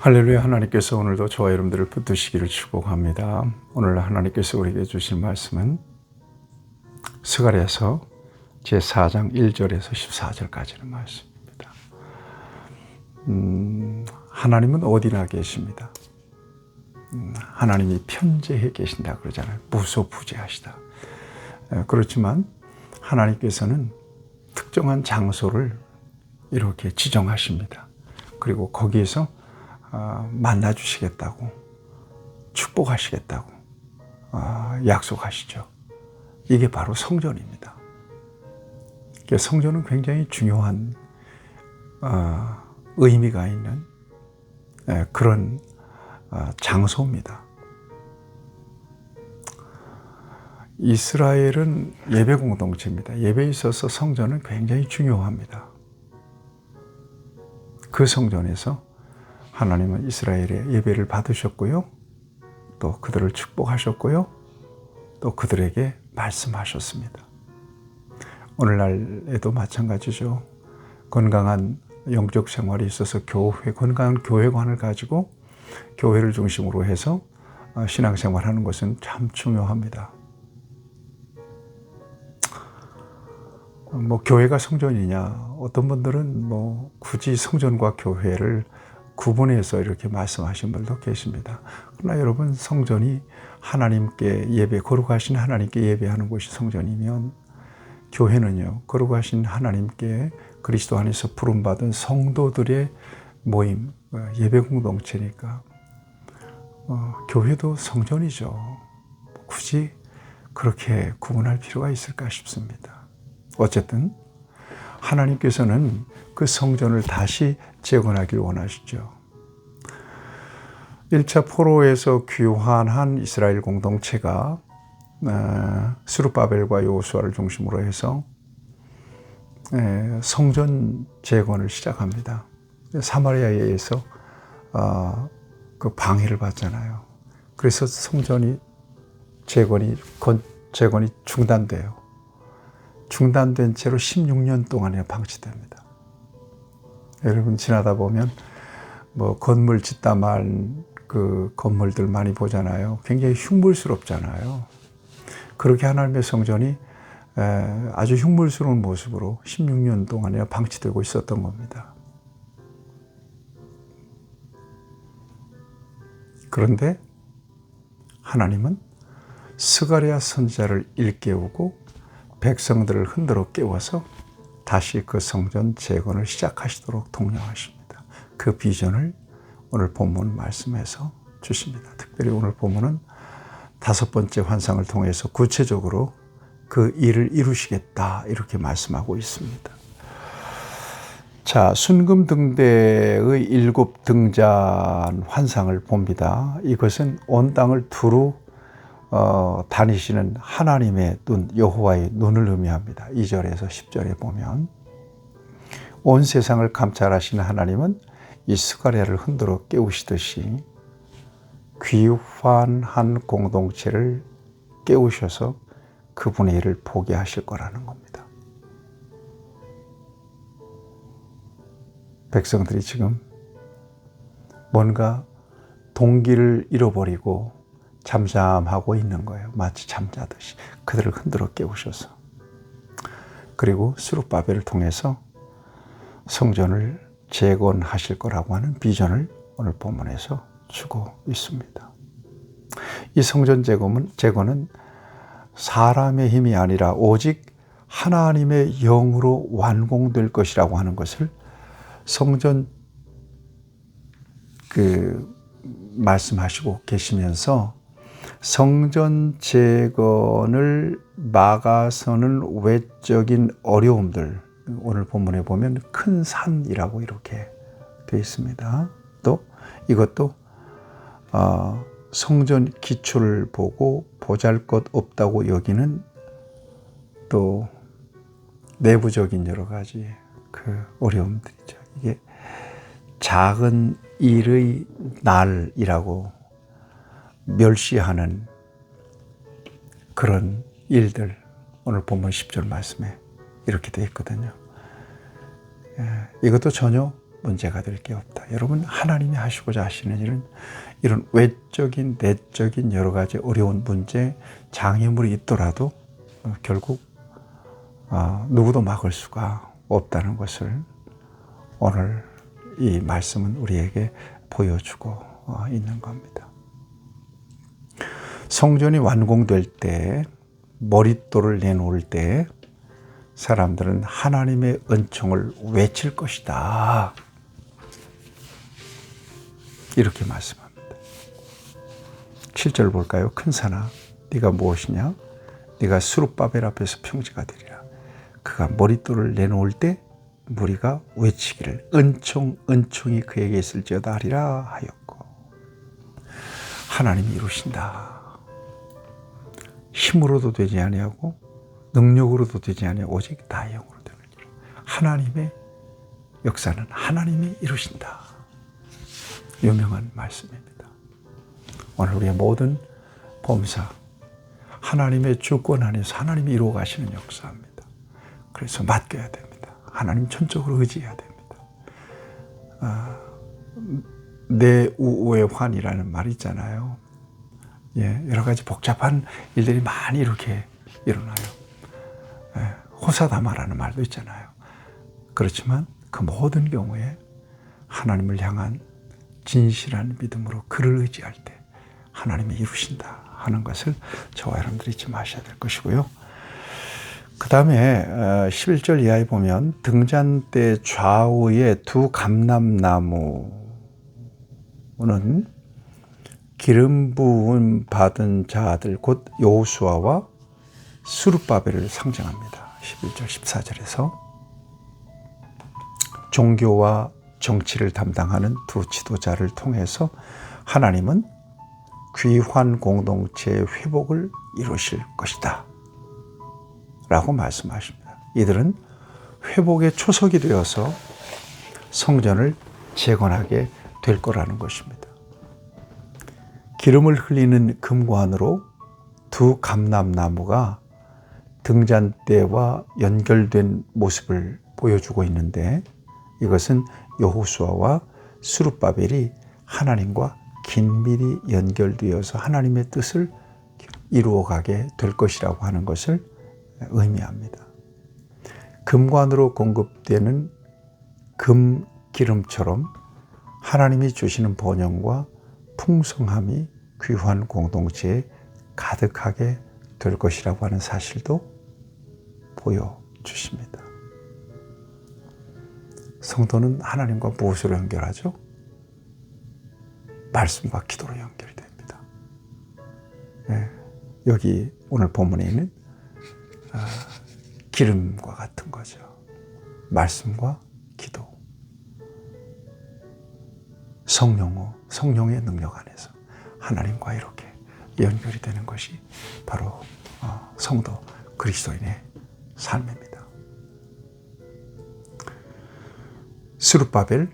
할렐루야. 하나님께서 오늘도 저와 여러분들을 붙드시기를 축복합니다. 오늘 하나님께서 우리에게 주신 말씀은 스가랴서 제4장 1절에서 14절까지는 말씀입니다. 하나님은 어디나 계십니다. 하나님이 편재해 계신다 그러잖아요. 무소부재하시다. 그렇지만 하나님께서는 특정한 장소를 이렇게 지정하십니다. 그리고 거기에서 만나 주시겠다고, 축복하시겠다고 약속하시죠. 이게 바로 성전입니다. 성전은 굉장히 중요한 의미가 있는 그런 장소입니다. 이스라엘은 예배 공동체입니다. 예배에 있어서 성전은 굉장히 중요합니다. 그 성전에서 하나님은 이스라엘의 예배를 받으셨고요. 또 그들을 축복하셨고요. 또 그들에게 말씀하셨습니다. 오늘날에도 마찬가지죠. 건강한 영적 생활이 있어서 건강한 교회관을 가지고 교회를 중심으로 해서 신앙생활하는 것은 참 중요합니다. 교회가 성전이냐? 어떤 분들은 굳이 성전과 교회를 구분해서 이렇게 말씀하신 분도 계십니다. 그러나 여러분, 성전이 하나님께 거룩하신 하나님께 예배하는 곳이 성전이면, 교회는요, 거룩하신 하나님께 그리스도 안에서 부름받은 성도들의 모임, 예배 공동체니까 교회도 성전이죠. 굳이 그렇게 구분할 필요가 있을까 싶습니다. 어쨌든 하나님께서는 그 성전을 다시 재건하길 원하시죠. 1차 포로에서 귀환한 이스라엘 공동체가 스룹바벨과 여호수아를 중심으로 해서 성전 재건을 시작합니다. 사마리아에서 그 방해를 받잖아요. 그래서 성전이 재건이 중단돼요. 중단된 채로 16년 동안에 방치됩니다. 여러분, 지나다 보면 건물 짓다 말 그 건물들 많이 보잖아요. 굉장히 흉물스럽잖아요. 그렇게 하나님의 성전이 아주 흉물스러운 모습으로 16년 동안에 방치되고 있었던 겁니다. 그런데 하나님은 스가랴 선지자를 일깨우고 백성들을 흔들어 깨워서 다시 그 성전 재건을 시작하시도록 독려하십니다. 그 비전을 오늘 본문 말씀에서 주십니다. 특별히 오늘 본문은 5번째 환상을 통해서 구체적으로 그 일을 이루시겠다, 이렇게 말씀하고 있습니다. 자, 순금등대의 7 등잔 환상을 봅니다. 이것은 온 땅을 두루 다니시는 하나님의 눈, 여호와의 눈을 의미합니다. 2절에서 10절에 보면 온 세상을 감찰하시는 하나님은 이 스가랴를 흔들어 깨우시듯이 귀환한 공동체를 깨우셔서 그분의 일을 보게 하실 거라는 겁니다. 백성들이 지금 뭔가 동기를 잃어버리고 잠잠하고 있는 거예요. 마치 잠자듯이 그들을 흔들어 깨우셔서. 그리고 스룹바벨을 통해서 성전을 재건하실 거라고 하는 비전을 오늘 본문에서 주고 있습니다. 이 성전 재건은 사람의 힘이 아니라 오직 하나님의 영으로 완공될 것이라고 하는 것을 성전 말씀하시고 계시면서, 성전 재건을 막아서는 외적인 어려움들, 오늘 본문에 보면 큰 산이라고 이렇게 되어 있습니다. 또 이것도 성전 기초를 보고 보잘것없다고 여기는 또 내부적인 여러 가지 그 어려움들이죠. 이게 작은 일의 날이라고 멸시하는 그런 일들, 오늘 본문 10절 말씀에 이렇게 되어 있거든요. 이것도 전혀 문제가 될 게 없다. 여러분, 하나님이 하시고자 하시는 일은 이런 외적인, 내적인 여러 가지 어려운 문제, 장애물이 있더라도 결국 누구도 막을 수가 없다는 것을 오늘 이 말씀은 우리에게 보여주고 있는 겁니다. 성전이 완공될 때, 머릿돌을 내놓을 때 사람들은 하나님의 은총을 외칠 것이다. 이렇게 말씀합니다. 7절 볼까요? 큰 산아, 네가 무엇이냐? 네가 스룹바벨 앞에서 평지가 되리라. 그가 머릿돌을 내놓을 때 무리가 외치기를 은총이 그에게 있을지어다 하리라 하였고, 하나님이 이루신다. 힘으로도 되지 아니하고 능력으로도 되지 아니하고 오직 나의 영으로 되는 일. 하나님의 역사는 하나님이 이루신다. 유명한 말씀입니다. 오늘 우리의 모든 범사, 하나님의 주권 안에서 하나님이 이루어 가시는 역사입니다. 그래서 맡겨야 됩니다. 하나님 전적으로 의지해야 됩니다. 내 우의 환이라는 말이 있잖아요. 여러 가지 복잡한 일들이 많이 이렇게 일어나요. 호사다마라는 말도 있잖아요. 그렇지만 그 모든 경우에 하나님을 향한 진실한 믿음으로 그를 의지할 때 하나님이 이루신다 하는 것을 저와 여러분들이 잊지 마셔야 될 것이고요. 그 다음에 11절 이하에 보면 등잔대 좌우에 두 감람나무는 기름 부음 받은 자들 곧 여호수아와 스룹바벨을 상징합니다. 11절 14절에서 종교와 정치를 담당하는 두 지도자를 통해서 하나님은 귀환 공동체의 회복을 이루실 것이다 라고 말씀하십니다. 이들은 회복의 초석이 되어서 성전을 재건하게 될 거라는 것입니다. 기름을 흘리는 금관으로 두 감람나무가 등잔대와 연결된 모습을 보여주고 있는데, 이것은 여호수아와 스룹바벨이 하나님과 긴밀히 연결되어서 하나님의 뜻을 이루어가게 될 것이라고 하는 것을 의미합니다. 금관으로 공급되는 금 기름처럼 하나님이 주시는 번영과 풍성함이 귀환 공동체에 가득하게 될 것이라고 하는 사실도 보여주십니다. 성도는 하나님과 무엇으로 연결하죠? 말씀과 기도로 연결됩니다. 여기 오늘 본문에 있는 기름과 같은 거죠. 말씀과 기도. 성령의 능력 안에서 하나님과 이렇게 연결이 되는 것이 바로 성도 그리스도인의 삶입니다. 스룹바벨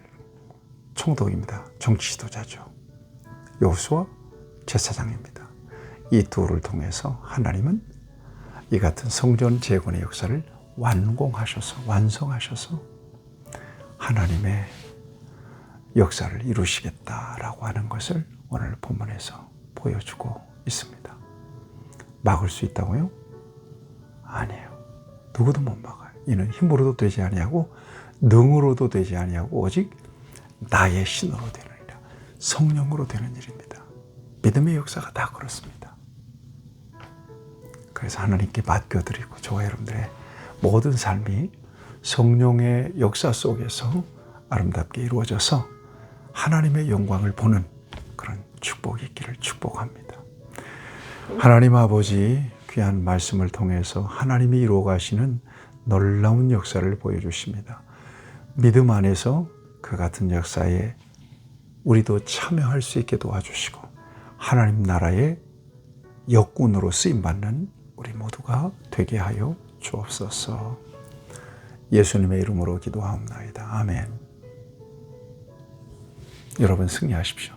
총독입니다. 정치 지도자죠. 여호수아 제사장입니다. 이 둘을 통해서 하나님은 이 같은 성전 재건의 역사를 완성하셔서 하나님의 역사를 이루시겠다라고 하는 것을 오늘 본문에서 보여주고 있습니다. 막을 수 있다고요? 아니에요. 누구도 못 막아요. 이는 힘으로도 되지 아니하고 능으로도 되지 아니하고 오직 나의 신으로 되느니라. 성령으로 되는 일입니다. 믿음의 역사가 다 그렇습니다. 그래서 하나님께 맡겨드리고 저와 여러분들의 모든 삶이 성령의 역사 속에서 아름답게 이루어져서 하나님의 영광을 보는 그런 축복이 있기를 축복합니다. 하나님 아버지 귀한 말씀을 통해서 하나님이 이루어 가시는 놀라운 역사를 보여주십니다. 믿음 안에서 그 같은 역사에 우리도 참여할 수 있게 도와주시고 하나님 나라의 역군으로 쓰임받는 우리 모두가 되게 하여 주옵소서. 예수님의 이름으로 기도하옵나이다. 아멘. 여러분 승리하십시오.